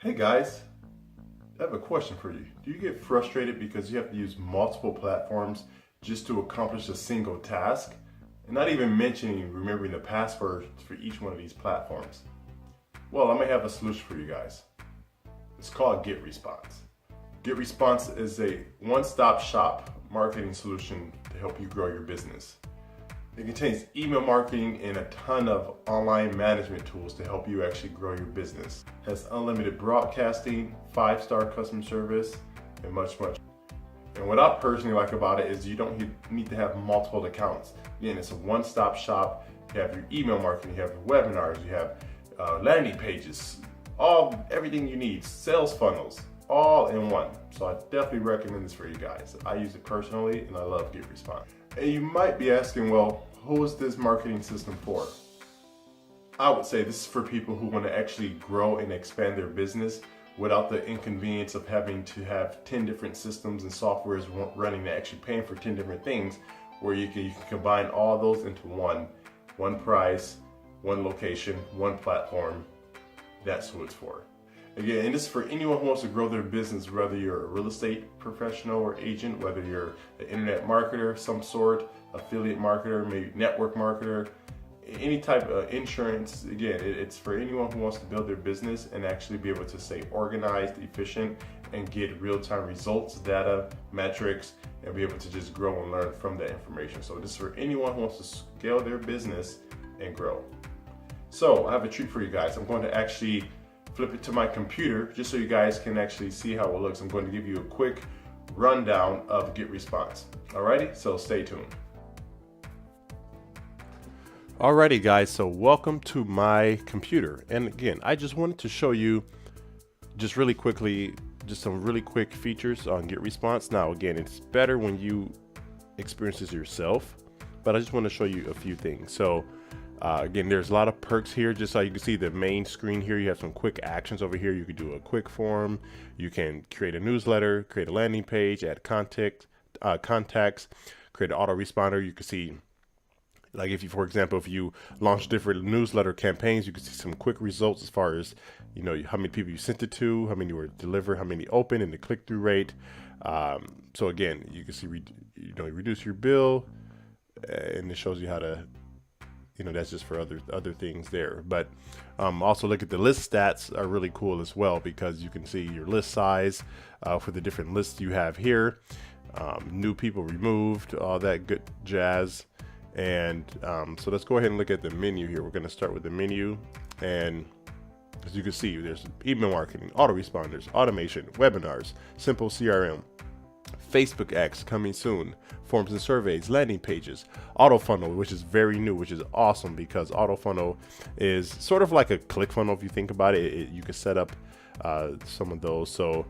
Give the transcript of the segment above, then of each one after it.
Hey guys, I have a question for you. Do you get frustrated because you have to use multiple platforms just to accomplish a single task? And not even mentioning remembering the passwords for each one of these platforms. Well, I may have a solution for you guys. It's called GetResponse. GetResponse is a one-stop shop marketing solution to help you grow your business. It contains email marketing and a ton of online management tools to help you actually grow your business. It has unlimited broadcasting, 5-star customer service, and much. And what I personally like about it is you don't need to have multiple accounts. Again, it's a one-stop shop. You have your email marketing, you have your webinars, you have landing pages, everything you need, sales funnels, all in one. So I definitely recommend this for you guys. I use it personally and I love GetResponse. And you might be asking, well, who is this marketing system for? I would say this is for people who want to actually grow and expand their business without the inconvenience of having to have 10 different systems and softwares running and actually paying for 10 different things, where you can combine all those into one price, one location, one platform. That's who it's for. Again, and this is for anyone who wants to grow their business, whether you're a real estate professional or agent, whether you're an internet marketer of some sort, affiliate marketer, maybe network marketer, any type of insurance. Again, it's for anyone who wants to build their business and actually be able to stay organized, efficient, and get real-time results, data, metrics, and be able to just grow and learn from that information. So this is for anyone who wants to scale their business and grow. So I have a treat for you guys. I'm going to actually flip it to my computer just so you guys can actually see how it looks. I'm going to give you a quick rundown of GetResponse. Alrighty, so stay tuned. Alrighty guys, so welcome to my computer. And again, I just wanted to show you just really quickly, just some really quick features on GetResponse. Now again, it's better when you experience this yourself, but I just want to show you a few things. So again, there's a lot of perks here. Just so you can see the main screen here, you have some quick actions over here. You could do a quick form. You can create a newsletter, create a landing page, add contacts, create an autoresponder. You can see, like if you, for example, if you launch different newsletter campaigns, you can see some quick results as far as, you know, how many people you sent it to, how many were delivered, how many open, and the click-through rate. So again, you can see, reduce your bill, and it shows you how to, that's just for other things there. But also look at the list stats are really cool as well, because you can see your list size for the different lists you have here, new people removed, all that good jazz. And so let's go ahead and look at the menu here. We're going to start with the menu, and as you can see, there's email marketing, autoresponders, automation, webinars, simple CRM, Facebook ads coming soon, forms and surveys, landing pages, auto funnel, which is very new, which is awesome, because auto funnel is sort of like a click funnel. If you think about it, you can set up some of those. So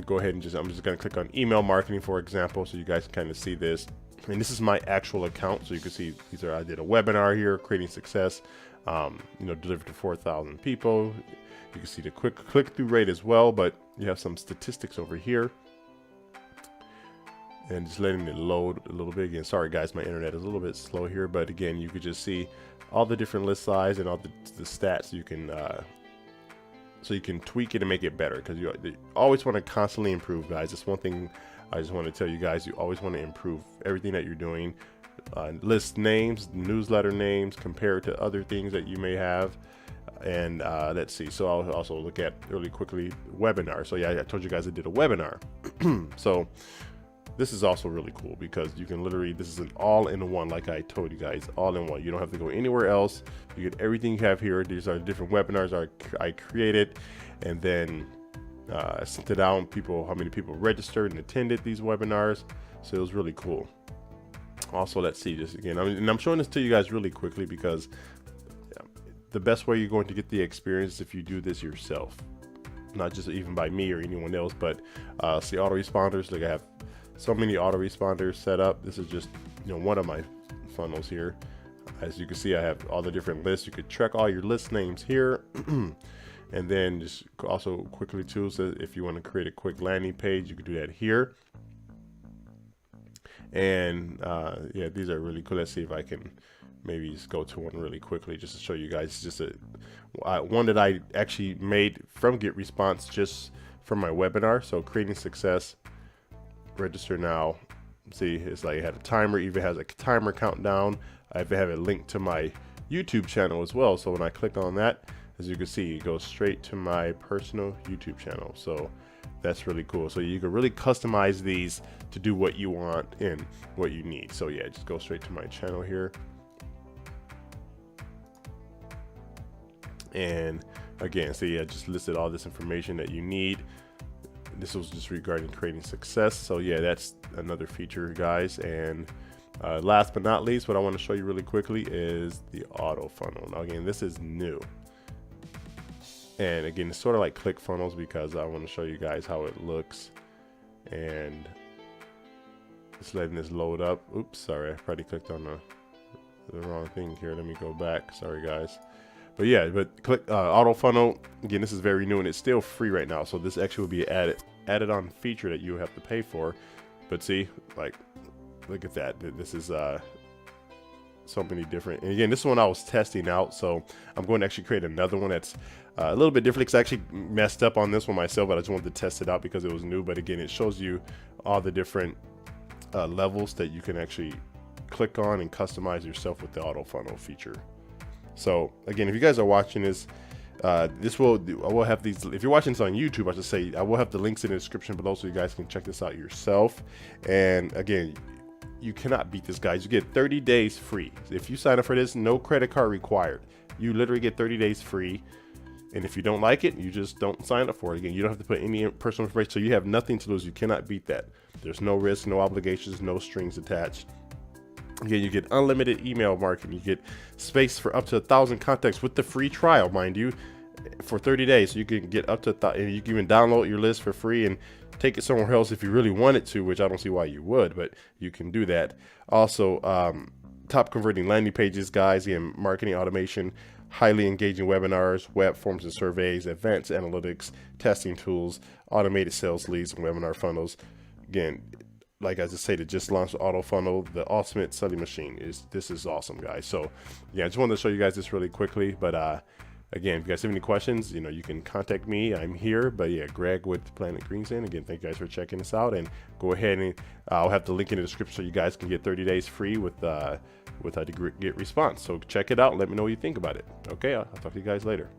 go ahead and I'm just going to click on email marketing, for example, so you guys can kind of see this. And this is my actual account, so you can see I did a webinar here, creating success, delivered to 4,000 people. You can see the quick click-through rate as well, but you have some statistics over here. And just letting it load a little bit. Again, sorry guys, my internet is a little bit slow here, but again, you could just see all the different list size and all the stats you can, so you can tweak it and make it better, because you always want to constantly improve, guys. That's one thing I just want to tell you guys. You always want to improve everything that you're doing. List names, newsletter names, compare it to other things that you may have. And let's see, so I'll also look at really quickly webinar. So yeah, I told you guys I did a webinar. So this is also really cool, because you can literally, this is an all-in-one, like I told you guys, all-in-one. You don't have to go anywhere else. You get everything you have here. These are different webinars I created, and then I sent it out. How many people registered and attended these webinars. So it was really cool. Also, let's see this again. And I'm showing this to you guys really quickly, because the best way you're going to get the experience is if you do this yourself, not just even by me or anyone else. But see, autoresponders, like I have so many autoresponders set up. This is just one of my funnels here. As you can see, I have all the different lists. You could track all your list names here. And then just also quickly too, so if you want to create a quick landing page, you can do that here. And yeah, these are really cool. Let's see if I can maybe just go to one really quickly just to show you guys. Just one that I actually made from GetResponse just from my webinar. So creating success, register now. See, it's like it had a timer, even has a timer countdown. I even have it linked to my YouTube channel as well. So when I click on that, as you can see, it goes straight to my personal YouTube channel. So that's really cool. So you can really customize these to do what you want and what you need. So yeah, just go straight to my channel here. And again, so yeah, just listed all this information that you need. This was just regarding creating success. So yeah, that's another feature, guys. And last but not least, what I want to show you really quickly is the auto funnel. Now again, this is new. And again, it's sort of like ClickFunnels because I want to show you guys how it looks. And just letting this load up. Oops, sorry, I probably clicked on the wrong thing here. Let me go back. Sorry, guys. But yeah, but click auto funnel. Again, this is very new and it's still free right now. So this actually will be added on feature that you have to pay for. But see, like, look at that. This is something different. And again, this one I was testing out. So I'm going to actually create another one that's a little bit different because I actually messed up on this one myself, but I just wanted to test it out because it was new. But again, it shows you all the different levels that you can actually click on and customize yourself with the auto funnel feature. So again, if you guys are watching this, I will have these. If you're watching this on YouTube, I should say I will have the links in the description below so you guys can check this out yourself. And again, you cannot beat this, guys. You get 30 days free. If you sign up for this, no credit card required. You literally get 30 days free. And if you don't like it, you just don't sign up for it. Again, you don't have to put any personal information, so you have nothing to lose. You cannot beat that. There's no risk, no obligations, no strings attached. Again, you get unlimited email marketing. You get space for up to 1,000 contacts with the free trial, mind you, for 30 days. So you can get up to and you can even download your list for free and take it somewhere else if you really wanted to, which I don't see why you would, but you can do that. Also, top converting landing pages, guys, again, marketing automation, highly engaging webinars, web forms and surveys, advanced analytics, testing tools, automated sales leads, and webinar funnels. Again, like I just said, it just launched auto funnel, the ultimate selling machine. This is awesome, guys. So yeah, I just wanted to show you guys this really quickly. But again, if you guys have any questions, you know, you can contact me. I'm here. But yeah, Greg with Planet Green Zen. Again, thank you guys for checking this out. And go ahead and I'll have the link in the description so you guys can get 30 days free with GetResponse. So check it out and let me know what you think about it. Okay, I'll talk to you guys later.